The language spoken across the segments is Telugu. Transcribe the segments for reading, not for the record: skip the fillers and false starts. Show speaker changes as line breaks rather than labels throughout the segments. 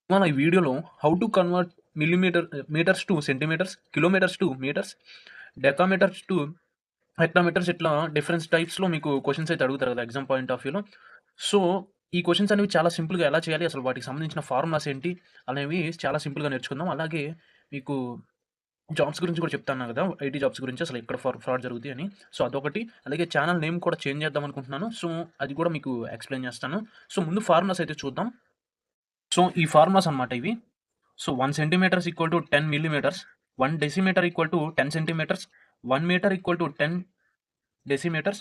మన ఈ వీడియోలో how to convert metres to centimetres, kilometres to metres, decametres to hectometres ఇట్లా డిఫరెంట్ టైప్స్‌లో మీకు క్వెషన్స్ అయితే అడుగుతారు కదా! ఎగ్జామ్ పాయింట్ ఆఫ్ వ్యూలో. సో, ఈ క్వెషన్స్ అనేవి చాలా సింపుల్‌గా ఎలా చేయాలి? అసలు వాటికి సంబంధించిన ఫార్ములాస్ ఏంటి? అనేవి చాలా సింపుల్‌గా నేర్చుకుందాం. అలాగే మీకు జాబ్స్ గురించి కూడా చెప్తాను కదా! ఐటీ జాబ్స్ గురించి అసలు ఎక్కడ ఫ్రాడ్ జరుగుతాయి అని. సో, అదొకటి. అలాగే ఛానల్ నేమ్ కూడా చేంజ్ చేద్దాం అనుకుంటున్నాను. సో, అది కూడా మీకు ఎక్స్‌ప్లెయిన్ చేస్తాను. సో, ముందు ఫార్ములాస్ అయితే చూద్దాం. సో, ఈ ఫార్ములాస్ అన్నమాట ఇవి. So 1 centimeter is equal to 10 millimeters, 1 decimeter equal to 10 centimeters, 1 meter equal to 10 decimeters,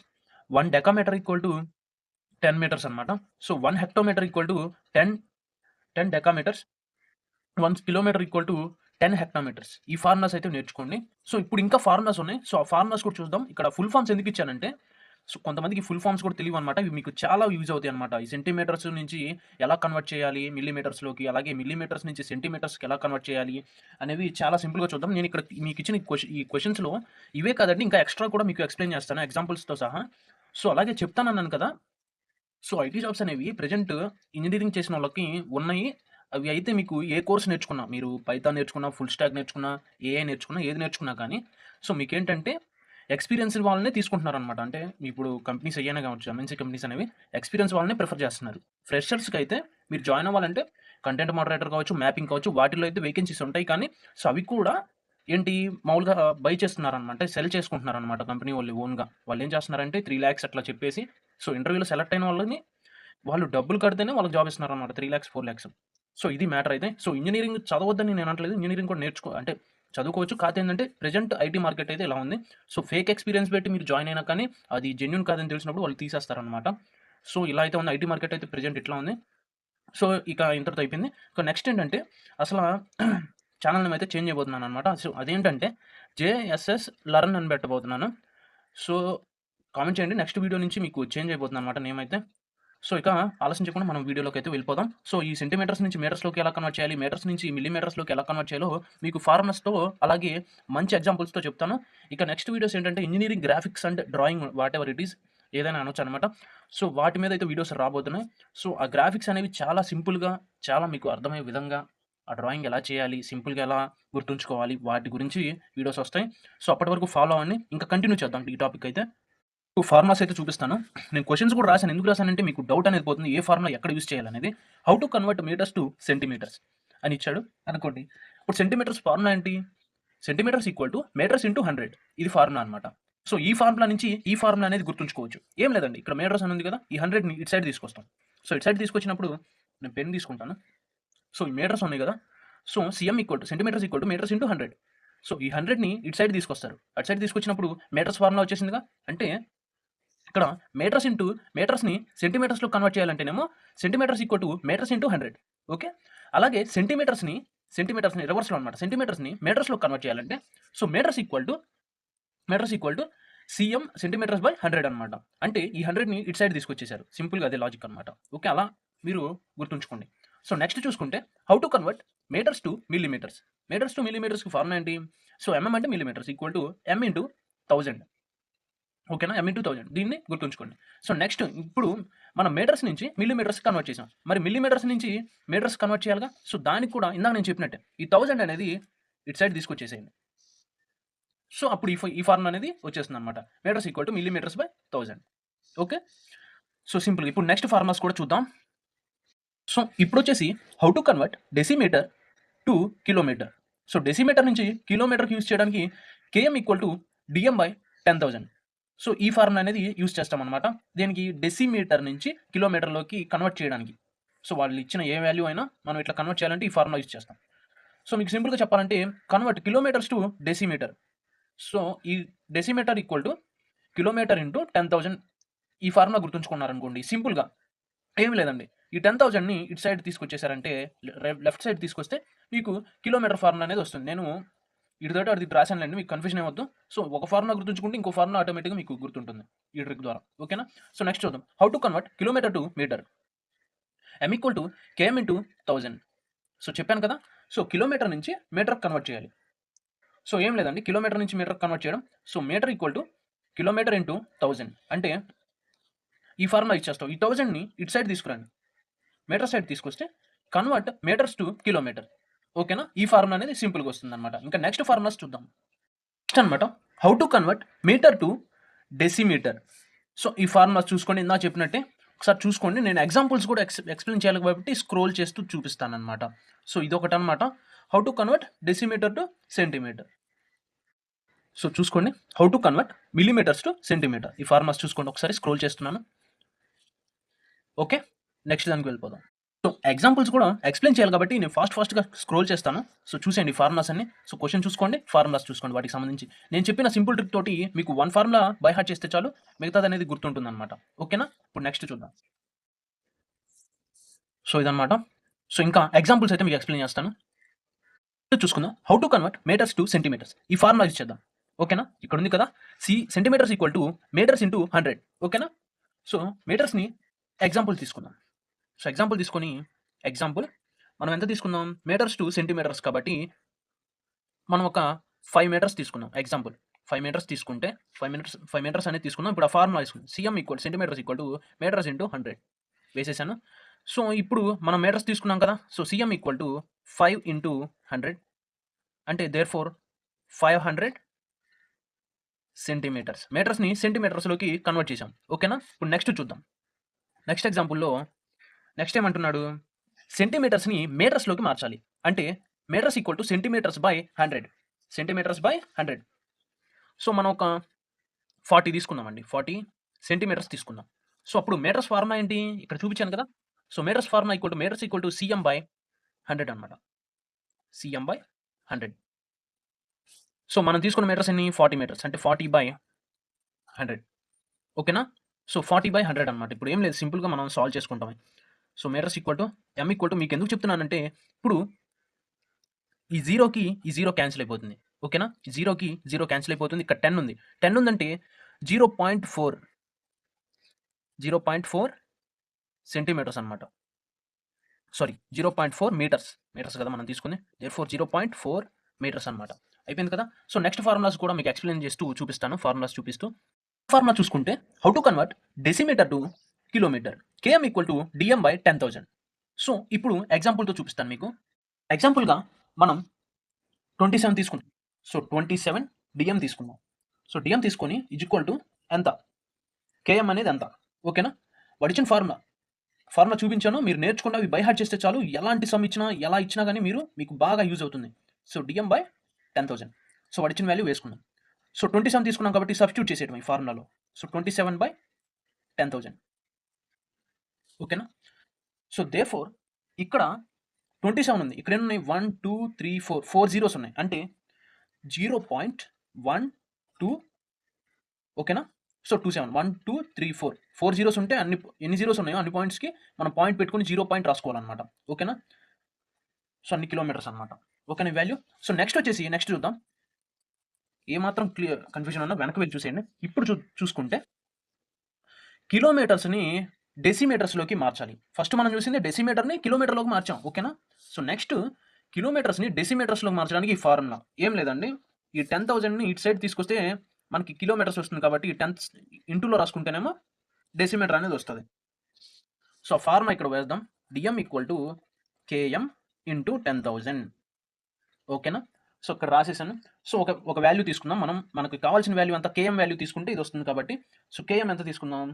1 decameter equal to 10 meters అన్నమాట. So 1 hectometer equal to 10 decameters, 1 kilometer equal to 10 hectometers. ఈ ఫార్ములాస్ అయితే నేర్చుకోండి. సో ఇప్పుడు ఇంకా ఫార్ములాస్ ఉన్నాయి. సో ఆ ఫార్ములాస్ కూడా చూద్దాం. ఇక్కడ ఫుల్ ఫార్మ్స్ ఎందుకు ఇచ్చానంటే, సో కొంతమందికి ఫుల్ ఫార్మ్స్ కూడా తెలియవన్నమాట. ఇవి మీకు చాలా యూజ్ అవుతాయన్నమాట. ఈ సెంటీమీటర్స్ నుంచి ఎలా కన్వర్ట్ చేయాలి మిల్లీమీటర్స్‌లోకి, అలాగే మిల్లీమీటర్స్ నుంచి సెంటీమీటర్స్‌కి ఎలా కన్వర్ట్ చేయాలి అనేవి చాలా సింపుల్‌గా చూద్దాం. నేను ఇక్కడ మీకు ఇచ్చిన ఈ క్వెషన్స్‌లో ఇవే కాదండి, ఇంకా ఎక్స్‌ట్రా కూడా మీకు ఎక్స్‌ప్లెయిన్ చేస్తాను ఎగ్జాంపుల్స్‌తో సహా. సో అలాగే చెప్తానన్నాను కదా! సో ఐటీ జాబ్స్ అనేవి ప్రెజెంట్ ఇంజినీరింగ్ చేసినోళ్ళకి ఉన్నాయి. అవి అయితే మీకు ఏ కోర్స్ నేర్చుకున్నా, మీరు పైథాన్ నేర్చుకున్నా, ఫుల్ స్టాక్ నేర్చుకున్నా, ఏఐ నేర్చుకున్నా, ఏది నేర్చుకున్నా కానీ, సో మీకేంటంటే ఎక్స్‌పీరియన్స్‌డ్ వాళ్ళనే తీసుకుంటున్నారనమాట. అంటే ఇప్పుడు కంపెనీస్ ఏయైనా కావచ్చు, ఎంఎన్‌సీ కంపెనీస్ అనేవి ఎక్స్‌పీరియన్స్ వాళ్ళనే ప్రిఫర్ చేస్తున్నారు. ఫ్రెషర్స్‌కైతే మీరు జాయిన్ అవ్వాలంటే కంటెంట్ మోడరేటర్ కావచ్చు, మ్యాపింగ్ కావచ్చు, వాటిల్లో అయితే వేకెన్సీస్ ఉంటాయి. కానీ సో అవి కూడా ఏంటి మామూలుగా బై చేస్తున్నారనమాట. సెల్ చేసుకుంటున్నారనమాట కంపెనీ వాళ్ళు ఓన్‌గా. వాళ్ళేం చేస్తున్నారంటే 3,00,000 అట్లా చెప్పేసి, సో ఇంటర్వ్యూలో సెలెక్ట్ అయిన వాళ్ళని వాళ్ళు డబ్బులు కడితేనే వాళ్ళకి జాబ్ ఇస్తున్నారనమాట. 3,00,000, 4,00,000. సో ఇది మ్యాటర్ అయితే. సో ఇంజినీరింగ్ చదవద్దని నేను అనట్లేదు. ఇంజినీరింగ్ కూడా అంటే చదువుకోవచ్చు. కాతే ఏంటంటే ప్రెజెంట్ ఐటీ మార్కెట్ అయితే ఇలా ఉంది. సో ఫేక్ ఎక్స్‌పీరియన్స్ పెట్టి మీరు జాయిన్ అయినా కానీ అది జెన్యూన్ కాదని తెలిసినప్పుడు వాళ్ళు తీసేస్తారనమాట. సో ఇలా అయితే ఉంది. ఐటీ మార్కెట్ అయితే ప్రెజెంట్ ఇట్లా ఉంది. సో ఇక ఇంతటితో అయిపోయింది. ఇక నెక్స్ట్ ఏంటంటే అసల ఛానల్ నేమ్ అయితే చేంజ్ చేయబోతున్నాననమాట. సో అదేంటంటే జేఎస్ఎస్ లెర్న్ అని పెట్టబోతున్నాను. సో కామెంట్ చేయండి. నెక్స్ట్ వీడియో నుంచి మీకు చేంజ్ అయిపోతుందనమాట నేమ్ అయితే. సో ఇక ఆలస్యం చేయకుండా మనం వీడియోలోకి అయితే వెళ్ళిపోదాం. సో ఈ సెంటీమీటర్స్ నుంచి మీటర్స్‌లోకి ఎలా కన్వర్ట్ చేయాలి, మీటర్స్ నుంచి మిల్లీమీటర్స్‌లోకి ఎలా కన్వర్ట్ చేయాలో మీకు ఫార్ములాస్‌తో అలాగే మంచి ఎగ్జాంపుల్స్‌తో చెప్తాను. ఇక నెక్స్ట్ వీడియోస్ ఏంటంటే engineering graphics and drawing whatever it is, ఏదైనా అనొచ్చనమాట. సో వాటి మీద అయితే వీడియోస్ రాబోతున్నాయి. సో ఆ గ్రాఫిక్స్ అనేవి చాలా సింపుల్‌గా, చాలా మీకు అర్థమయ్యే విధంగా ఆ డ్రాయింగ్ ఎలా చేయాలి, సింపుల్‌గా ఎలా గుర్తుంచుకోవాలి, వాటి గురించి వీడియోస్ వస్తాయి. సో అప్పటి వరకు ఫాలో అవ్వండి. ఇంకా కంటిన్యూ చేద్దాం ఈ టాపిక్ అయితే. ఫార్ములాస్ అయితే చూపిస్తాను. నేను క్వెషన్స్ కూడా రాసాను. ఎందుకు రాసానంటే మీకు డౌట్ అనేది పోతుంది. ఏ ఫార్ములా ఎక్కడ యూజ్ చేయాలనేది. How to convert metres to centimetres అని ఇచ్చాడు అనుకోండి. ఇప్పుడు సెంటీమీటర్స్ ఫార్ములా ఏంటి? Centimetres equal to metres into 100. ఇది ఫార్ములా అనమాట. సో ఈ ఫార్ములా నుంచి ఈ ఫార్ములా అనేది గుర్తుంచుకోవచ్చు. ఏం లేదండి. ఇక్కడ మీటర్స్ అని ఉంది కదా! ఈ 100ని ఇటు సైడ్ తీసుకొస్తాం. సో ఇటు సైడ్ తీసుకొచ్చినప్పుడు నేను పెన్ తీసుకుంటాను. సో ఈ మీటర్స్ ఉన్నాయి కదా! So CM equal to centimetres equal to metres into 100. So ఈ 100ని ఇటు సైడ్ తీసుకొస్తారు. అటు సైడ్ తీసుకొచ్చినప్పుడు మీటర్స్ ఫార్ములా వచ్చేసిందిగా. అంటే ఇక్కడ మీటర్స్ ఇంటూ మీటర్స్‌ని సెంటీమీటర్స్‌లో కన్వర్ట్ చేయాలంటేనేమో centimetres equal to metres into 100. Okay. అలాగే సెంటీమీటర్స్‌ని రివర్స్‌లో అనమాట. సెంటీమీటర్స్‌ని మీటర్స్‌లో కన్వర్ట్ చేయాలంటే so metres equal to CM centimetres by 100 అనమాట. అంటే ఈ 100ని ఇటు సైడ్ తీసుకొచ్చేసారు. సింపుల్‌గా అదే లాజిక్ అనమాట. ఓకే. అలా మీరు గుర్తుంచుకోండి. సో నెక్స్ట్ చూసుకుంటే how to convert metres to millimetres. Metres to మిల్లీమీటర్స్‌కి ఫార్ములా ఏంటి? సో ఎంఎం అంటే millimetres equal to M into 1000. ఓకేనా? ఎం ఇంటూ 1000 దీన్ని గుర్తుంచుకోండి. సో నెక్స్ట్ ఇప్పుడు మనం మీటర్స్ నుంచి మిల్లీమీటర్స్‌కి కన్వర్ట్ చేసాం. మరి మిల్లీమీటర్స్ నుంచి మీటర్స్ కన్వర్ట్ చేయాలిగా. సో దానికి కూడా ఇందాక నేను చెప్పినట్టే ఈ 1000 అనేది ఇటు సైడ్ తీసుకొచ్చేసేయండి. సో అప్పుడు ఈ ఫార్ములా అనేది వచ్చేస్తుందన్నమాట. Metres equal to millimetres by 1000. Okay. So సింపుల్‌గా ఇప్పుడు నెక్స్ట్ ఫార్ములాస్ కూడా చూద్దాం. సో ఇప్పుడొచ్చేసి how to convert decimetre to kilometre. So decimetre నుంచి కిలోమీటర్‌కి యూజ్ చేయడానికి KM equal to DM by 10,000. So ఈ ఫార్ములా అనేది యూజ్ చేస్తామన్నమాట. దేనికి? డెసిమీటర్ నుంచి కిలోమీటర్‌లోకి కన్వర్ట్ చేయడానికి. సో వాళ్ళు ఇచ్చిన ఏ వాల్యూ అయినా మనం ఇట్లా కన్వర్ట్ చేయాలంటే ఈ ఫార్ములా యూజ్ చేస్తాం. సో మీకు సింపుల్‌గా చెప్పాలంటే convert kilometres to decimetre. So ఈ decimetre equal to kilometre into 10,000. ఈ ఫార్ములా గుర్తుంచుకున్నారనుకోండి సింపుల్‌గా ఏమి లేదండి. ఈ 10,000ని ఇటు సైడ్ తీసుకొచ్చేసారంటే లెఫ్ట్ సైడ్ తీసుకొస్తే మీకు కిలోమీటర్ ఫార్ములా అనేది వస్తుంది. నేను ఇటుతోటి అటు ఇటు రాశానులెండి. మీకు కన్‌ఫ్యూజన్ ఏమొద్దు. సో ఒక ఫార్ములా గుర్తుంచుకుంటే ఇంకో ఫార్ములా ఆటోమేటిక్‌గా మీకు గుర్తుంటుంది ఈ ట్రిక్ ద్వారా. ఓకేనా? సో నెక్స్ట్ చూద్దాం. How to convert kilometre to metre. M equal to KM into 1000. So చెప్పాను కదా! సో కిలోమీటర్ నుంచి మీటర్‌కి కన్వర్ట్ చేయాలి. సో ఏం లేదండి. కిలోమీటర్ నుంచి మీటర్‌కి కన్వర్ట్ చేయడం. So metre equal to kilometre into 1000 అంటే ఈ ఫార్ములా ఇచ్చేస్తాం. ఈ 1000ని ఇటు సైడ్ తీసుకురండి. మీటర్ సైడ్ తీసుకొస్తే కన్వర్ట్ మీటర్స్ టు కిలోమీటర్. ఓకేనా? ఈ ఫార్ములా అనేది సింపుల్‌గా వస్తుందనమాట. ఇంకా నెక్స్ట్ ఫార్ములాస్ చూద్దాం. నెక్స్ట్ అనమాట how to convert metre to decimetre. So, ఈ ఫార్ములాస్ చూసుకోండి. ఇందాక చెప్పినట్టే ఒకసారి చూసుకోండి. నేను ఎగ్జాంపుల్స్ కూడా ఎక్స్‌ప్లెయిన్ చేయాలి కాబట్టి స్క్రోల్ చేస్తూ చూపిస్తాననమాట. సో, ఇదొకటనమాట. How to convert decimetre to centimetre. So, చూసుకోండి. How to convert millimetres to centimetre. ఈ ఫార్ములాస్ చూసుకోండి. ఒకసారి స్క్రోల్ చేస్తున్నాను. ఓకే. నెక్స్ట్ దానికి వెళ్ళిపోదాం. సో, ఎగ్జాంపుల్స్ కూడా ఎక్స్‌ప్లెయిన్ చేయాలి కాబట్టి నేను ఫాస్ట్‌గా స్క్రోల్ చేస్తాను. సో, చూసేయండి ఈ ఫార్ములాస్ అన్ని. సో, క్వెషన్ చూసుకోండి, ఫార్ములాస్ చూసుకోండి వాటికి సంబంధించి. నేను చెప్పిన సింపుల్ ట్రిక్ తోటి మీకు 1 ఫార్ములా బై హార్ట్ చేస్తే చాలు, మిగతాదనేది గుర్తుంటుందనమాట. ఓకేనా? ఇప్పుడు నెక్స్ట్ చూద్దాం. సో, ఇదనమాట. సో, ఇంకా ఎగ్జాంపుల్స్ అయితే మీకు ఎక్స్‌ప్లెయిన్ చేస్తాను. చూసుకుందాం. How to convert metres to centimetres. ఈ ఫార్ములా యూజ్ చేద్దాం. ఓకేనా? ఇక్కడ ఉంది కదా! Centimetres equal to metres into 100. ఓకేనా? సో, మీటర్స్‌ని ఎగ్జాంపుల్ తీసుకుందాం. సో, ఎగ్జాంపుల్ తీసుకొని ఎగ్జాంపుల్ మనం ఎంత తీసుకుందాం? మీటర్స్ టు సెంటీమీటర్స్ కాబట్టి మనం ఒక 5 మీటర్స్ తీసుకుందాం. ఎగ్జాంపుల్ 5 మీటర్స్ తీసుకుంటే 5 మీటర్స్ అనేది తీసుకుందాం. ఇప్పుడు ఆ ఫార్ములా తీసుకుందాం. Centimetres equal to metres into 100 వేసేసాను. సో, ఇప్పుడు మనం మీటర్స్ తీసుకున్నాం కదా! So, CM equal to 5 into 100 అంటే దేర్‌ఫోర్ 500 సెంటీమీటర్స్. మీటర్స్‌ని సెంటీమీటర్స్‌లోకి కన్వర్ట్ చేసాం. ఓకేనా? ఇప్పుడు నెక్స్ట్ చూద్దాం. నెక్స్ట్ ఎగ్జాంపుల్‌లో నెక్స్ట్ ఏమంటున్నాడు? సెంటీమీటర్స్‌ని మీటర్స్‌లోకి మార్చాలి. అంటే metres equal to centimetres by 100. Centimetres by 100. So, మనం ఒక 40 తీసుకుందామండి. 40 సెంటీమీటర్స్ తీసుకుందాం. సో, అప్పుడు మీటర్స్ ఫార్ములా ఏంటి? ఇక్కడ చూపించాను కదా! So, metres equal to CM by 100 అనమాట. CM by 100. సో, మనం తీసుకున్న మీటర్స్ ఎన్ని? 40 మీటర్స్. అంటే 40 బై 100. ఓకేనా? సో, 40 బై 100 అనమాట. ఇప్పుడు ఏం లేదు, సింపుల్‌గా మనం సాల్వ్ చేసుకుంటాం. So, metres equal to M equal to మీకెందుకు చెప్తున్నానంటే, ఇప్పుడు ఈ 0కి ఈ 0 క్యాన్సిల్ అయిపోతుంది. ఓకేనా? 0కి 0 క్యాన్సిల్ అయిపోతుంది. ఇక్కడ 10 ఉంది. 10 ఉందంటే 0.4 సెంటీమీటర్స్ అనమాట. Sorry 0.4 metres. మీటర్స్ కదా మనం తీసుకుంది. దేర్‌ఫోర్ 0.4 మీటర్స్ అనమాట. అయిపోయింది కదా! సో, నెక్స్ట్ ఫార్ములాస్ కూడా మీకు ఎక్స్‌ప్లెయిన్ చేస్తూ చూపిస్తాను. ఫార్ములాస్ చూపిస్తూ. ఫార్ములా చూసుకుంటే how to convert decimetre to kilometre. KM equal to DM by 10,000. So, ఇప్పుడు ఎగ్జాంపుల్‌తో చూపిస్తాను మీకు. ఎగ్జాంపుల్‌గా మనం 27 తీసుకుందాం. సో, 27 డీఎం తీసుకుందాం. సో, డీఎం తీసుకొని ఈజ్ ఈక్వల్ టు ఎంత? కేఎం అనేది ఎంత? ఓకేనా? వాడిచ్చిన ఫార్ములా చూపించాను. మీరు నేర్చుకున్న అవి బై హార్ట్ చేస్తే చాలు. ఎలాంటి సమ్ ఇచ్చినా, ఎలా ఇచ్చినా గాని మీకు బాగా యూజ్ అవుతుంది. So, DM by 10,000. సో, వాడిచ్చిన వాల్యూ వేసుకున్నాం. సో, 27 తీసుకున్నాం కాబట్టి సబ్స్టిట్యూట్ చేసేయడమే ఈ ఫార్ములాలో. So, 27 by 10,000. ఓకేనా? సో, దేర్‌ఫోర్ ఇక్కడ 27 ఉంది. ఇక్కడ ఎన్నున్నాయి? 1, 2, 3, 4 జీరోస్ ఉన్నాయి. అంటే 0.12 ఓకేనా? సో, 27 1, 2, 3, 4 జీరోస్ ఉంటే ఎన్ని జీరోస్ ఉన్నాయో అన్ని పాయింట్స్‌కి మనం పాయింట్ పెట్టుకొని 0 పాయింట్ రాసుకోవాలన్నమాట. ఓకేనా? సో, అన్ని కిలోమీటర్స్ అన్నమాట. ఓకేనా ఈ వాల్యూ? సో, నెక్స్ట్ చూద్దాం. ఏమాత్రం కన్‌ఫ్యూజన్ ఉన్నా వెనక్కి వెళ్లి చూసేయండి. ఇప్పుడు చూసుకుంటే కిలోమీటర్స్‌ని డెసిమీటర్స్‌లోకి మార్చాలి. ఫస్ట్ మనం చూసింది డెసిమీటర్‌ని కిలోమీటర్‌లోకి మార్చాం. ఓకేనా? సో, నెక్స్ట్ కిలోమీటర్స్‌ని డెసిమీటర్స్‌లోకి మార్చడానికి ఈ ఫార్ములా. ఏం లేదండి. ఈ 10,000ని ఇటు సైడ్ తీసుకొస్తే మనకి కిలోమీటర్స్ వస్తుంది కాబట్టి ఈ 10 ఇంటూలో రాసుకుంటేనేమో డెసిమీటర్ అనేది వస్తది. సో, ఫార్ములా ఇక్కడ వేద్దాం. DM equal to KM into 10,000. ఓకేనా? సో, ఇక్కడ రాసేసాను. సో, ఒక వాల్యూ తీసుకుందాం. మనకు కావాల్సిన వాల్యూ ఎంత? కేఎం వాల్యూ తీసుకుంటే ఇది వస్తుంది కాబట్టి సో, కేఎం ఎంత తీసుకుందాం?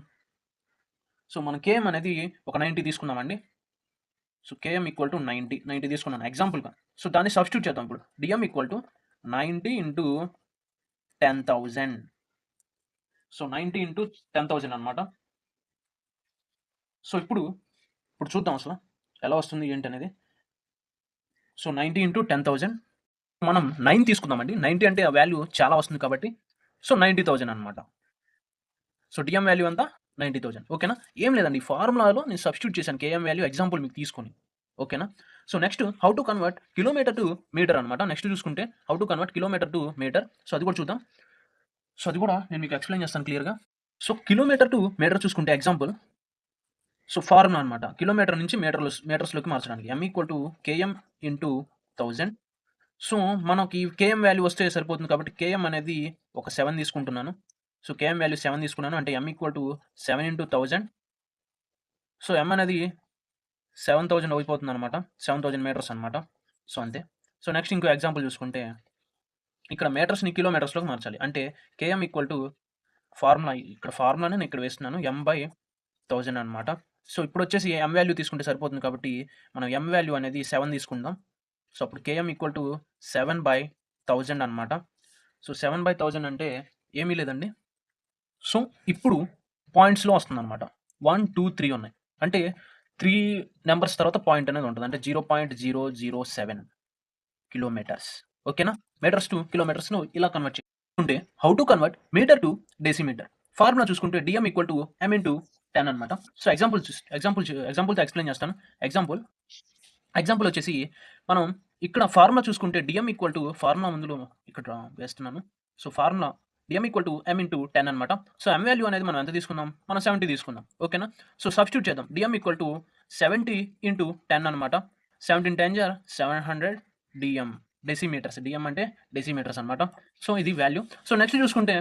సో, మనం కేఎం అనేది ఒక 90 తీసుకుందామండి. సో, కేఎం ఈక్వల్ టు 90 తీసుకున్నాను ఎగ్జాంపుల్‌గా. సో, దాన్ని సబ్స్టిట్యూట్ చేద్దాం ఇప్పుడు. DM equal to 90 into 10,000. So, 90 into 10,000 అనమాట. సో, ఇప్పుడు చూద్దాం అసలు ఎలా వస్తుంది ఏంటనేది. సో, 90 ఇంటూ 10,000 మనం 9 తీసుకుందామండి. 90 అంటే ఆ వాల్యూ చాలా వస్తుంది కాబట్టి సో, 90,000 అనమాట. సో, డీఎం వాల్యూ ఎంత? 90,000. ఓకేనా? ఏం లేదండి. ఈ ఫార్ములాలో నేను సబ్స్టిట్యూట్ చేశాను కేఎం వాల్యూ ఎగ్జాంపుల్ మీకు తీసుకొని. ఓకేనా? So, next how to convert kilometre to metre అనమాట. నెక్స్ట్ చూసుకుంటే how to convert kilometre to metre. So, అది కూడా చూద్దాం. సో, అది కూడా నేను మీకు ఎక్స్‌ప్లెయిన్ చేస్తాను క్లియర్‌గా. సో, కిలోమీటర్ టు మీటర్ చూసుకుంటే ఎగ్జాంపుల్ సో, ఫార్ములా అనమాట. కిలోమీటర్ నుంచి మీటర్స్‌లోకి మార్చడానికి. M equal to KM into 1000. So, మనకి కేఎం వాల్యూ వస్తే సరిపోతుంది కాబట్టి కేఎం అనేది ఒక 7 తీసుకుంటున్నాను. సో, కేఎం వాల్యూ 7 తీసుకున్నాను. అంటే ఎమ్ ఈక్వల్ టు 7 ఇంటూ 1000. సో, ఎమ్ అనేది 7000 అయిపోతుందనమాట. 7000 మీటర్స్ అనమాట. సో, అంతే. సో, నెక్స్ట్ ఇంకో ఎగ్జాంపుల్ చూసుకుంటే, ఇక్కడ మీటర్స్‌ని కిలోమీటర్స్‌లోకి మార్చాలి. అంటే కేఎం ఈక్వల్ టు ఫార్ములాని నేను ఇక్కడ వేస్తున్నాను. M/1000 అనమాట. సో, ఇప్పుడొచ్చేసి ఎం వాల్యూ తీసుకుంటే సరిపోతుంది కాబట్టి, మనం ఎం వాల్యూ అనేది 7 తీసుకుందాం. సో, అప్పుడు కేఎం ఈక్వల్ టు 7/1000 అనమాట. సో, 7/1000 అంటే ఏమీ లేదండి. సో, ఇప్పుడు పాయింట్స్‌లో వస్తుందనమాట. 1, 2, 3 ఉన్నాయి. అంటే 3 నంబర్స్ తర్వాత పాయింట్ అనేది ఉంటది. అంటే 0.007 కిలోమీటర్స్. ఓకేనా? మీటర్స్ టు కిలోమీటర్స్‌ను ఇలా కన్వర్ట్ చేసుకుంటే how to convert metre to decimetre. Formula చూసుకుంటే DM equal to M into 10 అనమాట. సో, ఎగ్జాంపుల్‌తో ఎక్స్‌ప్లెయిన్ చేస్తాను. ఎగ్జాంపుల్ వచ్చేసి మనం ఇక్కడ ఫార్ములా చూసుకుంటే డీఎం ఈక్వల్ టు ఫార్ములా ముందులో ఇక్కడ వేస్తున్నాను. So, formula DM equal to M into 10 అనమాట. సో, ఎం వాల్యూ అనేది మనం ఎంత తీసుకున్నాం? మనం 70 తీసుకున్నాం. ఓకేనా? సో, సబ్స్టిట్యూట్ చేద్దాం. డీఎం ఈక్వల్ టు 70 ఇంటూ 10 అనమాట. 17 10 జా 700 డీఎం. డెసిమీటర్స్. డీఎం అంటే డెసిమీటర్స్ అనమాట. సో, ఇది వాల్యూ. సో, నెక్స్ట్ చూసుకుంటే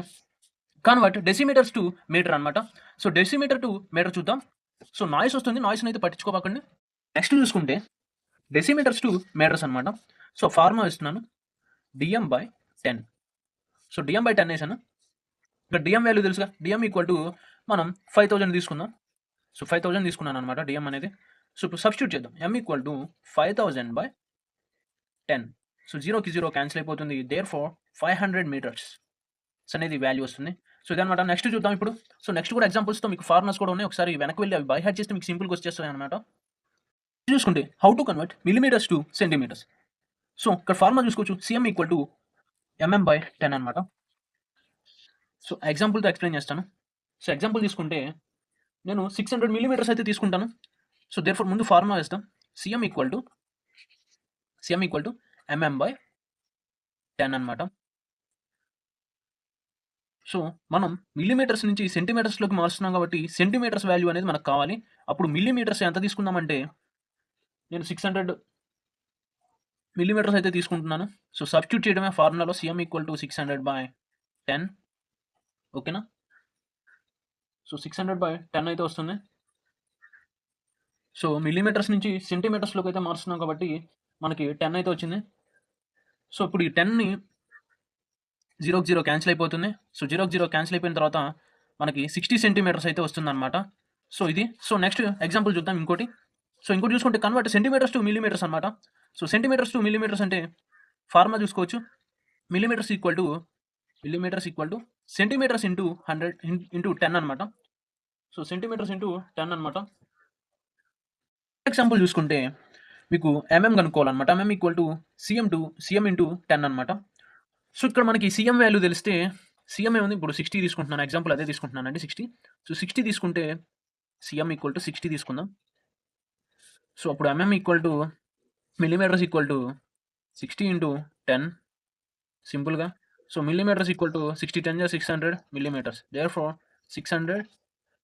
కన్వర్ట్ డెసిమీటర్స్ టు మీటర్ అనమాట. సో, డెసిమీటర్ టు మీటర్ చూద్దాం. సో, నాయిస్ వస్తుంది. నాయిస్‌ని అయితే పట్టించుకోకండి. నెక్స్ట్ చూసుకుంటే డెసిమీటర్స్ టు మీటర్స్ అనమాట. సో, ఫార్ములా ఇస్తున్నాను. dm/10. సో, dm/10 వేసాను. ఇక్కడ డిఎం వాల్యూ తెలుసుగా. డిఎం ఈక్వల్ టు మనం 5000 తీసుకుందాం. సో, 5000 తీసుకున్నాను అనమాట డిఎం అనేది. సో, ఇప్పుడు సబ్స్టిట్యూట్ చేద్దాం. m equal to 5000/10. సో, 0కి 0 క్యాన్సిల్ అయిపోతుంది. దేర్‌ఫోర్ 500 మీటర్స్ అనేది వాల్యూ వస్తుంది. సో, ఇదనమాట. నెక్స్ట్ చూద్దాం ఇప్పుడు. సో, నెక్స్ట్ కూడా ఎగ్జాంపుల్స్‌తో మీకు ఫార్ములాస్ కూడా ఉన్నాయి. ఒకసారి వెనక్కి వెళ్లి అవి బై హార్ట్ చేస్తే మీకు సింపుల్‌గా వచ్చేస్తాయి అనమాట. చూసుకుంటే how to convert millimetres to centimetres. So, ఇక్కడ ఫార్ములా చూసుకోవచ్చు. సీఎం ఈక్వల్ టు mm/10 అనమాట. సో, ఎగ్జాంపుల్‌తో ఎక్స్‌ప్లెయిన్ చేస్తాను. సో, ఎగ్జాంపుల్ తీసుకుంటే నేను 600 మిల్లీమీటర్స్ అయితే తీసుకుంటాను. సో, దేర్‌ఫోర్ ముందు ఫార్ములా వేస్తాం. సీఎం ఈక్వల్ టు mm/10 అనమాట. సో, మనం మిల్లీమీటర్స్ నుంచి సెంటీమీటర్స్‌లోకి మారుస్తున్నాం కాబట్టి సెంటీమీటర్స్ వాల్యూ అనేది మనకు కావాలి. అప్పుడు మిల్లీమీటర్స్ ఎంత తీసుకుందామంటే నేను 600 మిల్లీమీటర్స్ అయితే తీసుకుంటున్నాను. సో, సబ్స్టిట్యూట్ చేయడమే ఫార్ములాలో సీఎం ఈక్వల్ టు 600/10. ఓకేనా? సో, 600/10 అయితే వస్తుంది. సో, మిల్లీమీటర్స్ నుంచి సెంటీమీటర్స్‌లోకి అయితే మారుస్తున్నాం కాబట్టి మనకి 10 అయితే వచ్చింది. సో, ఇప్పుడు ఈ 10ని 0కి 0 క్యాన్సిల్ అయిపోతుంది. సో, 0కి 0 క్యాన్సిల్ అయిపోయిన తర్వాత మనకి 60 సెంటీమీటర్స్ అయితే వస్తుందన్నమాట. సో, ఇది. సో, నెక్స్ట్ ఎగ్జాంపుల్ చూద్దాం ఇంకోటి. సో, ఇంకోటి చూసుకుంటే కన్వర్ట్ సెంటీమీటర్స్ టు మిల్లీమీటర్స్ అనమాట. సో, సెంటీమీటర్స్ టు మిల్లీమీటర్స్ అంటే ఫార్ములా చూసుకోవచ్చు. Millimetres equal to centimetres into 100 into 10 అనమాట. సో, సెంటీమీటర్స్ ఇంటూ 10 అనమాట. ఎగ్జాంపుల్ చూసుకుంటే మీకు ఎంఎం కనుక్కోవాలన్నమాట. MM equal to CM into 10 అనమాట. సో, ఇక్కడ మనకి సీఎం వాల్యూ తెలిస్తే సీఎం ఏముంది ఇప్పుడు 60 తీసుకుంటున్నాను. ఎగ్జాంపుల్ అదే తీసుకుంటున్నానండి 60. సో, 60 తీసుకుంటే సీఎం ఈక్వల్ టు 60 తీసుకుందాం. సో, అప్పుడు MM equal to millimetres equal to 60 into 10 సింపుల్‌గా. సో, మిల్లీమీటర్స్ ఈక్వల్ టు 60 10 జా 600 మిల్లీమీటర్స్. దేర్‌ఫోర్ 600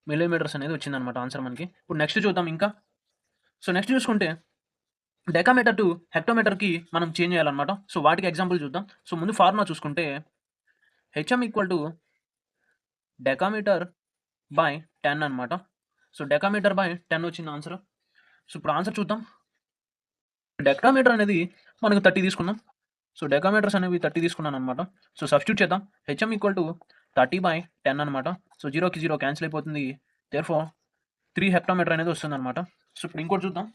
మిల్లీమీటర్స్ అనేది వచ్చిందనమాట ఆన్సర్ మనకి. ఇప్పుడు నెక్స్ట్ చూద్దాం ఇంకా. సో, నెక్స్ట్ చూసుకుంటే డెకామీటర్ టు హెక్టోమీటర్‌కి మనం చేంజ్ చేయాలన్నమాట. సో, వాటికి ఎగ్జాంపుల్ చూద్దాం. సో, ముందు ఫార్ములా చూసుకుంటే హెచ్ఎం ఈక్వల్ టు డెకామీటర్/10 అనమాట. సో, డెకామీటర్/10 వచ్చింది ఆన్సర్. సో, ఇప్పుడు ఆన్సర్ చూద్దాం. డెకామీటర్ అనేది మనకు 30 తీసుకుందాం. సో, డెకామీటర్స్ అనేవి 30 తీసుకున్నాననమాట. సో, సబ్స్టిట్యూట్ చేద్దాం. హెచ్ఎం ఈక్వల్ టు 30/10 అనమాట. సో, 0కి 0 క్యాన్సిల్ అయిపోతుంది. దేర్‌ఫోర్ 3 హెక్టామీటర్ అనేది వస్తుందనమాట. సో, ఇప్పుడు ఇంకోటి చూద్దాం.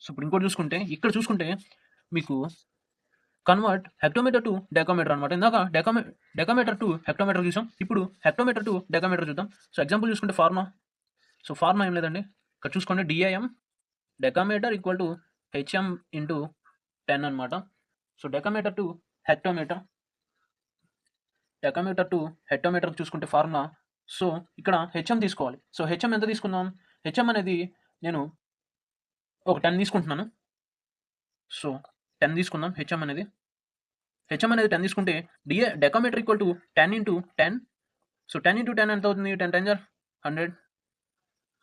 సో, ఇప్పుడు ఇంకోటి చూసుకుంటే ఇక్కడ చూసుకుంటే మీకు కన్వర్ట్ హెక్టోమీటర్ టు డెకామీటర్ అనమాట. ఇందాక డెకామీటర్ టు హెక్టోమీటర్ చూసాం. ఇప్పుడు హెక్టోమీటర్ టు డెకామీటర్ చూద్దాం. సో, ఎగ్జాంపుల్ చూసుకుంటే ఫార్ములా. సో, ఫార్ములా ఏం లేదండి. ఇక్కడ చూసుకోండి DIM decametre equal to HM into 10 అనమాట. సో, డెకామీటర్ టు హెక్టోమీటర్ చూసుకుంటే ఫార్ములా. సో, ఇక్కడ హెచ్ఎం తీసుకోవాలి. సో, హెచ్ఎం ఎంత తీసుకుందాం? హెచ్ఎం అనేది నేను ఒక 10 తీసుకుంటున్నాను. సో, 10 తీసుకుందాం హెచ్ఎం అనేది. హెచ్ఎం అనేది 10 తీసుకుంటే decametre equal to 10 into 10. So, 10 into 10 ఎంత అవుతుంది? 10 10 జా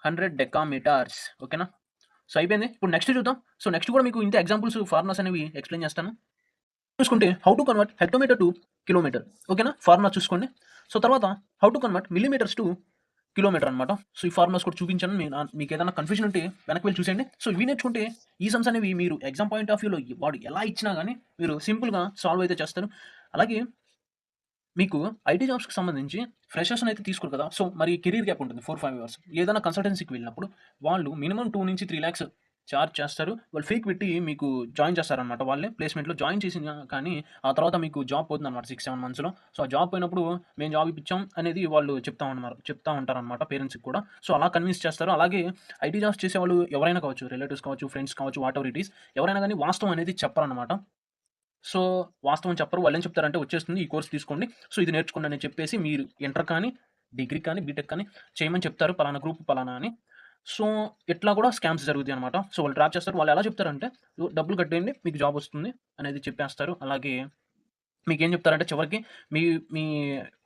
100 డెకామీటర్స్. ఓకేనా? సో, అయిపోయింది. ఇప్పుడు నెక్స్ట్ చూద్దాం. సో, నెక్స్ట్ కూడా మీకు ఇంత ఎగ్జాంపుల్స్ ఫార్ములాస్ అనేవి ఎక్స్‌ప్లెయిన్ చేస్తాను. చూసుకుంటే how to convert hectometre to kilometre. ఓకేనా? ఫార్ములా చూసుకోండి. సో, తర్వాత how to convert millimetres to kilometre అనమాట. సో, ఈ ఫార్ములాస్ కూడా చూపించాను. మీకేదైనా కన్‌ఫ్యూజన్ ఉంటే వెనక్కి వెళ్లి చూసేయండి. సో, ఇవి నేర్చుకుంటే ఈ సమ్స్ అనేవి మీరు ఎగ్జామ్ పాయింట్ ఆఫ్ వ్యూలో వాడు ఎలా ఇచ్చినా గాని మీరు సింపుల్‌గా సాల్వ్ అయితే చేస్తారు. అలాగే మీకు ఐటీ జాబ్స్‌కి సంబంధించి ఫ్రెషర్స్‌నైతే తీసుకోరు కదా! సో, మరి కెరియర్ గ్యాప్ ఉంటుంది 4, 5 ఇయర్స్. ఏదైనా కన్సల్టెన్సీకి వెళ్ళినప్పుడు వాళ్ళు మినిమమ్ 2-3 లాక్స్ చార్జ్ చేస్తారు. వాళ్ళు ఫేక్ పెట్టి మీకు జాయిన్ చేస్తారనమాట. వాళ్ళే ప్లేస్‌మెంట్‌లో జాయిన్ చేసినా కానీ ఆ తర్వాత మీకు జాబ్ పోతుందనమాట 6, 7 మంత్స్‌లో. సో, ఆ జాబ్ పోయినప్పుడు మేము జాబ్ ఇప్పించాం అనేది వాళ్ళు చెప్తా ఉంటారనమాట పేరెంట్స్‌కి కూడా. సో, అలా కన్విన్స్ చేస్తారు. అలాగే ఐటీ జాబ్స్ చేసేవాళ్ళు ఎవరైనా కావచ్చు, రిలేటివ్స్ కావచ్చు, ఫ్రెండ్స్ కావచ్చు, వాటెవర్ ఇట్ ఈస్ ఎవరైనా గాని వాస్తవం అనేది చెప్పరనమాట. సో, వాస్తవం చెప్పరు. వాళ్ళేం చెప్తారంటే వచ్చేస్తుంది ఈ కోర్స్ తీసుకోండి. సో, ఇది నేర్చుకోండి అని చెప్పేసి మీరు ఇంటర్ కానీ, డిగ్రీ కానీ, బీటెక్ కానీ చేయమని చెప్తారు. పలానా గ్రూప్ పలానా అని. సో, ఇట్లా కూడా స్కామ్స్ జరుగుతాయనమాట. సో, వాళ్ళు ట్రాప్ చేస్తారు. వాళ్ళు ఎలా చెప్తారంటే డబ్బులు కట్టేయండి మీకు జాబ్ వస్తుంది అనేది చెప్పేస్తారు. అలాగే మీకేం చెప్తారంటే చివరికి మీ మీ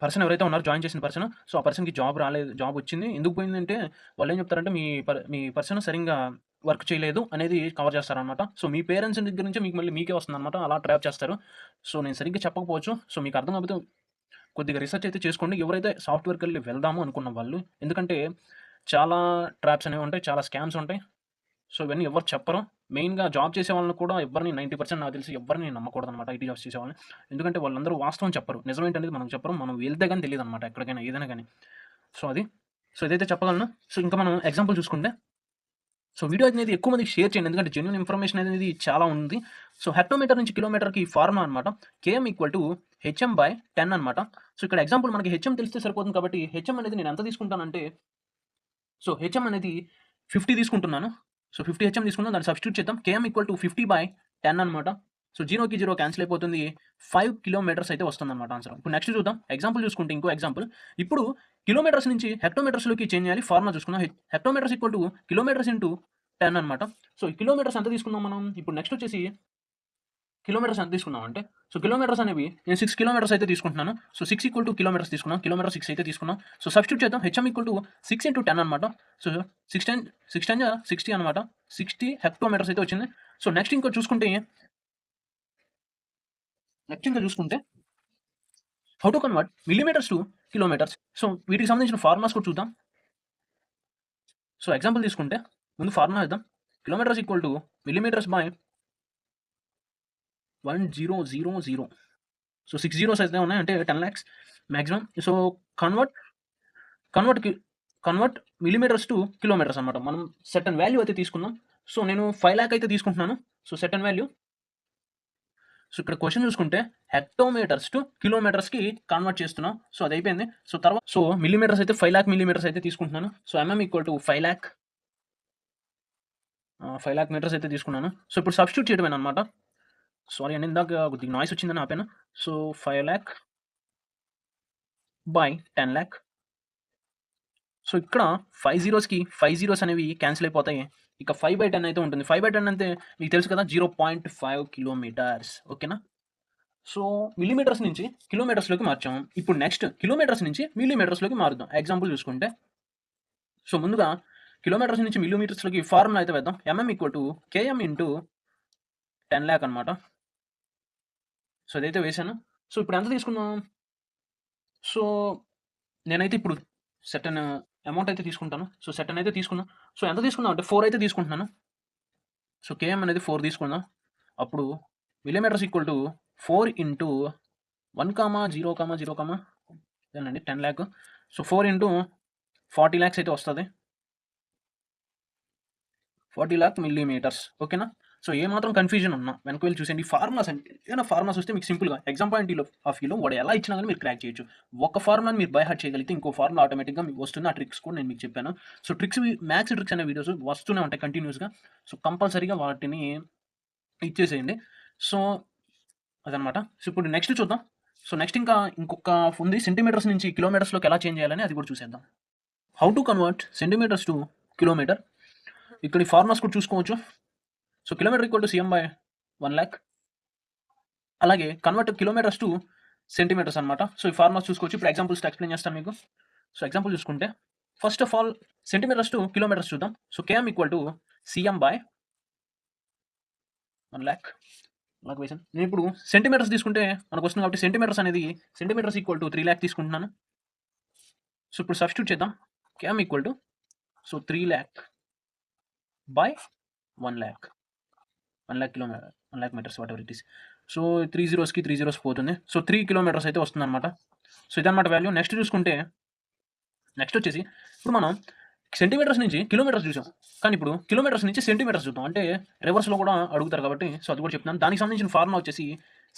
పర్సన్ ఎవరైతే ఉన్నారో జాయిన్ చేసిన పర్సన్, సో, ఆ పర్సన్‌కి జాబ్ రాలేదు. జాబ్ వచ్చింది. ఎందుకు పోయిందంటే వాళ్ళేం చెప్తారంటే మీ పర్సన్ సరింగా వర్క్ చేయలేదు అనేది కవర్ చేస్తారనమాట. సో, మీ పేరెంట్స్ దగ్గర నుంచే మీకు మళ్ళీ మీకే వస్తుందనమాట. అలా ట్రాప్ చేస్తారు. సో, నేను సరిగ్గా చెప్పకపోవచ్చు. సో, మీకు అర్థం కాకపోతే కొద్దిగా రిసర్చ్ అయితే చేసుకోండి. ఎవరైతే సాఫ్ట్‌వేర్‌కెళ్ళి వెళ్దాము అనుకున్న వాళ్ళు. ఎందుకంటే చాలా ట్రాప్స్ అనేవి ఉంటాయి. చాలా స్కామ్స్ ఉంటాయి. సో, ఇవన్నీ ఎవరు చెప్పరు. మెయిన్‌గా జాబ్ చేసే వాళ్ళని కూడా ఎవ్వరిని 90% నాకు తెలిసి ఎవ్వరిని నమ్మకూడదనమాట ఐటీ జాబ్స్ చేసేవాళ్ళని. ఎందుకంటే వాళ్ళందరూ వాస్తవం చెప్పరు. నిజమేంటనేది మనకు చెప్పరు. మనం వెళ్తే గాని తెలీదనమాట ఎక్కడికైనా ఏదైనా గాని. సో, అది. సో, ఇదైతే చెప్పగలను. సో, ఇంకా మనం ఎగ్జాంపుల్ చూసుకుంటే సో, వీడియో అనేది ఎక్కువ మందికి షేర్ చేయండి. ఎందుకంటే జెన్యూన్ ఇన్ఫర్మేషన్ అనేది చాలా ఉంది. సో, హెక్టోమీటర్ నుంచి కిలోమీటర్‌కి ఫార్ములా అనమాట. కేఎం ఈక్వల్ టు హెచ్ఎం/10 అనమాట. సో, ఇక్కడ ఎగ్జాంపుల్ మనకి హెచ్ఎం తెలిస్తే సరిపోతుంది కాబట్టి హెచ్ఎం అనేది నేను ఎంత తీసుకుంటానంటే సో, హెచ్ఎం అనేది 50 తీసుకుంటున్నాను. సో, 50 హెచ్ఎం తీసుకుందాం. దాన్ని సబ్స్టిట్యూట్ చేద్దాం. కేఎం ఈక్వల్ టు 50/10 అనమాట. సో, 0కి 0 క్యాన్సిల్ అయిపోతుంది. 5 కిలోమీటర్స్ అయితే వస్తుందన్నమాట ఆన్సర్. ఇప్పుడు నెక్స్ట్ చూద్దాం. ఎగ్జాంపుల్ చూసుకుంటే ఇంకో ఎగ్జాంపుల్. ఇప్పుడు కిలోమీటర్స్ నుంచి హెక్టోమీటర్స్‌లోకి చేంజ్ చేయాలి. ఫార్ములా చూసుకుందాం. హెక్టోమీటర్స్ ఈక్వల్ టు కిలోమీటర్స్ ఇంటూ 10 అనమాట. సో, ఈ కిలోమీటర్స్ ఎంత తీసుకుందాం మనం? ఇప్పుడు నెక్స్ట్ వచ్చేసి కిలోమీటర్స్ ఎంత తీసుకున్నామంటే, సో, కిలోమీటర్స్ అనేవి నేను 6 కిలోమీటర్స్ అయితే తీసుకుంటున్నాను. సో, 6 ఈక్వల్ టు కిలోమీటర్స్ తీసుకున్నాం. కిలోమీటర్ 6 అయితే తీసుకున్నాం. సో, సబ్స్టిట్యూట్ చేద్దాం. హెచ్ఎం ఈక్వల్ టు 6 ఇంటూ 10 అనమాట. సో, 6 10 60 అనమాట. 60 హెక్టోమీటర్స్ అయితే వచ్చింది. సో, నెక్స్ట్ ఇంకా చూసుకుంటే how to convert millimetres to kilometres. So, వీటికి సంబంధించిన ఫార్ములాస్ కూడా చూద్దాం. సో, ఎగ్జాంపుల్ తీసుకుంటే ముందు ఫార్ములా వేద్దాం. Kilometres equal to millimetres by 1000. So, 6 zeros అయితే ఉన్నాయి. అంటే 10 లాక్స్ మాక్సిమం. సో, కన్వర్ట్ కన్వర్ట్‌కి కన్వర్ట్ మిల్లీమీటర్స్ టు కిలోమీటర్స్ అనమాట. మనం సర్టెన్ వాల్యూ అయితే తీసుకుందాం. సో, నేను 5,00,000 అయితే తీసుకుంటున్నాను. So, certain value. సో, ఇక్కడ క్వెషన్ చూసుకుంటే హెక్టోమీటర్స్ టు కిలోమీటర్స్‌కి కన్వర్ట్ చేస్తున్నాం. సో, అదయిపోయింది. సో, మిల్లీమీటర్స్ అయితే 5,00,000 మిల్లీమీటర్స్ అయితే తీసుకుంటున్నాను. So, MM equal to 5,00,000 5,00,000 metres అయితే తీసుకున్నాను. సో, ఇప్పుడు సబ్స్టిట్యూట్ చేయడమేననమాట. సారీ అండి. ఇందాక కొద్దిగా నాయిస్ వచ్చిందని ఆపాను. So, 5,00,000 by 10,00,000. సో, ఇక్కడ 5 జీరోస్‌కి 5 జీరోస్ అనేవి క్యాన్సిల్ అయిపోతాయి. ఇక 5/10 అయితే ఉంటుంది. 5/10 అంటే మీకు తెలుసు కదా! 0.5 కిలోమీటర్స్. ఓకేనా? సో, మిల్లీమీటర్స్ నుంచి కిలోమీటర్స్‌లోకి మార్చాము. ఇప్పుడు నెక్స్ట్ కిలోమీటర్స్ నుంచి మిల్లీమీటర్స్‌లోకి మారుద్దాం. ఎగ్జాంపుల్ చూసుకుంటే, సో, ముందుగా కిలోమీటర్స్ నుంచి మిల్లీమీటర్స్‌లోకి ఫార్ములా అయితే వేద్దాం. MM equal to KM into 10,00,000 అనమాట. సో, ఇదైతే వేశాను. సో, ఇప్పుడు ఎంత తీసుకుందాం? సో, నేనైతే ఇప్పుడు సర్టెన్ అమౌంట్ అయితే తీసుకుంటాను. సో, సర్టెన్ అయితే తీసుకున్నా. సో, ఎంత తీసుకుందాం అంటే 4 అయితే తీసుకుంటున్నాను. సో, కేఎం అనేది 4 తీసుకుందాం. అప్పుడు మిల్లీమీటర్స్ ఈక్వల్ టు 4 ఇంటూ 1,0,0,0 ఇదేనండి 10,00,000. సో, 4 ఇంటూ 40,00,000 అయితే వస్తది. 40,00,000 మిల్లీమీటర్స్. ఓకేనా? సో, ఏమాత్రం కన్‌ఫ్యూజన్ ఉన్నా వెనక్కి వెళ్లి చూసేయండి. ఈ ఫార్ములాస్ అంటే ఏదైనా ఫార్ములాస్ వస్తే మీకు సింపుల్‌గా ఎగ్జామ్ పాయింట్ ఆఫ్ వ్యూలో వాడు ఎలా ఇచ్చినా గాని మీరు క్రాక్ చేయొచ్చు. ఒక ఫార్ములాని మీరు బై హార్ట్ చేయగలిగితే ఇంకో ఫార్ములా ఆటోమేటిక్‌గా మీకు వస్తుంది. ఆ ట్రిక్స్ కూడా నేను మీకు చెప్పాను. సో, మ్యాథ్స్ ట్రిక్స్ అనే వీడియోస్ వస్తూనే ఉంటాయి కంటిన్యూయస్‌గా. సో, కంపల్సరీగా వాటిని ఇచ్చేసేయండి. సో, అదనమాట. సో, ఇప్పుడు నెక్స్ట్ చూద్దాం. సో, నెక్స్ట్ ఇంకొక ఉంది సెంటీమీటర్స్ నుంచి కిలోమీటర్స్‌లోకి ఎలా చేంజ్ చేయాలని అది కూడా చూసేద్దాం. How to convert centimetres to kilometre. ఇక్కడ ఈ ఫార్ములాస్ కూడా చూసుకోవచ్చు. So, kilometre equal to CM by 1,00,000. అలాగే కన్వర్ట్ కిలోమీటర్స్ టు సెంటీమీటర్స్ అనమాట. సో, ఈ ఫార్ములాస్ చూసుకోవచ్చు. ఇప్పుడు ఎగ్జాంపుల్స్‌తో ఎక్స్‌ప్లెయిన్ చేస్తాను మీకు. సో, ఎగ్జాంపుల్ చూసుకుంటే first of all centimetres to kilometres చూద్దాం. So, KM equal to CM by 1,00,000 అలాగ వేసాను. నేనిప్పుడు సెంటీమీటర్స్ తీసుకుంటే మనకొస్తుంది కాబట్టి సెంటీమీటర్స్ ఈక్వల్ టు 3,00,000 తీసుకుంటున్నాను. సో, ఇప్పుడు సబ్స్టిట్యూట్ చేద్దాం. KM equal to so 3 lakh by 1 lakh 1 lakh kilometre 1 lakh metres whatever it is. So 3 జీరోస్కి 3 జీరోస్ పోతుంది. సో 3 కిలోమీటర్స్ అయితే వస్తుందన్నమాట. సో ఇదన్నమాట వాల్యూ. నెక్స్ట్ చూసుకుంటే నెక్స్ట్ వచ్చేసి ఇప్పుడు మనం సెంటీమీటర్స్ నుంచి కిలోమీటర్స్ చూసాం, కానీ ఇప్పుడు కిలోమీటర్స్ నుంచి సెంటీమీటర్స్ చూద్దాం. అంటే రివర్స్లో కూడా అడుగుతారు కాబట్టి సో అది కూడా చెప్తున్నాను. దానికి సంబంధించిన ఫార్ములా వచ్చేసి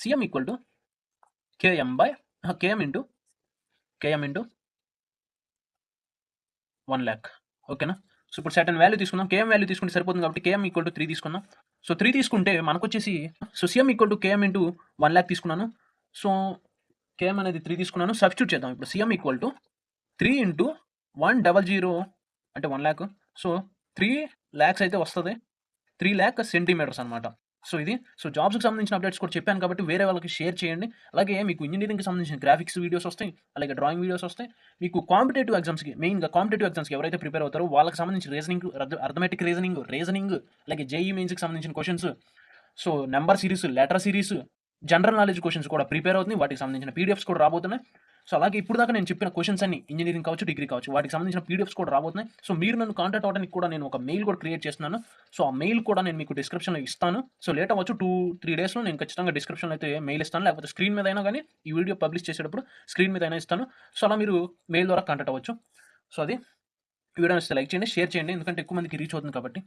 CM equal to KM by KM into 1 lakh. ఓకేనా. సో ఇప్పుడు సర్టెన్ వాల్యూ తీసుకుందాం. కేఎం వాల్యూ తీసుకుంటే సరిపోతుంది కాబట్టి కేఎం ఈక్వల్ టు 3 తీసుకుందాం. సో 3 తీసుకుంటే మనకు వచ్చేసి so CM equal to KM into 1 lakh తీసుకున్నాను. సో కేఎం అనేది 3 తీసుకున్నాను. సబ్స్టిట్యూట్ చేద్దాం. ఇప్పుడు సిఎం ఈక్వల్ టు 3 ఇంటూ 100 అంటే 1 lakh. సో 3 lakhs అయితే వస్తుంది. 3 lakh సెంటీమీటర్స్ అనమాట. సో ఇది సో జాబ్స్కి సంబంధించిన అప్డేట్స్ కూడా చెప్పాను కాబట్టి వేరే వాళ్ళకి షేర్ చేయండి. అలాగే మీకు ఇంజనీరింగ్కి సంబంధించిన గ్రాఫిక్స్ వీడియోస్ వస్తాయి, అలాగే డ్రాయింగ్ వీడియోస్ వస్తాయి. మీకు కాంపిటేటివ్ ఎగ్జామ్స్కి మెయిన్గా కాంపిటేటివ్ ఎగ్జామ్స్కి ఎవరైతే ప్రిపేర్ అవుతారో వాళ్ళకి సంబంధించిన రీజనింగ్, అర్థమెటిక్ రీజనింగ్, అలాగే జేఈ మెయిన్స్కి సంబంధించిన questions, so number series, letter series, general knowledge questions కూడా ప్రిపేర్ అవుతుంది. వాటికి సంబంధించిన పీడిఎఫ్స్ కూడా రాబోతున్నాయి. సో అలాగే ఇప్పుడు దాకా నేను చెప్పిన క్వశ్చన్స్ అన్ని ఇంజనీరింగ్ కావచ్చు, డిగ్రీ కావచ్చు, వాటికి సంబంధించిన పీడిఎఫ్స్ కూడా రాబోతున్నాయి. సో మీరు నన్ను కాంటాక్ట్ అవ్వడానికి కూడా నేను ఒక మెయిల్ కూడా క్రియేట్ చేస్తున్నాను. సో ఆ మెయిల్ కూడా నేను మీకు డిస్క్రిప్షన్లో ఇస్తాను. సో లేట్ అవ్వచ్చు 2-3 డేస్లో నేను ఖచ్చితంగా డిస్క్రిప్షన్లో అయితే మెయిల్ ఇస్తాను, లేకపోతే స్క్రీన్ మీద అయినా కానీ ఈ వీడియో పబ్లిష్ చేసేటప్పుడు స్క్రీన్ మీద అయినా ఇస్తాను. సో అలా మీరు మెయిల్ ద్వారా కాంటాక్ట్ అవ్వచ్చు. సో అది ఈ వీడియో నచ్చితే లైక్ చేయండి, షేర్ చేయండి, ఎందుకంటే ఎక్కువ మందికి రీచ్ అవుతుంది కాబట్టి.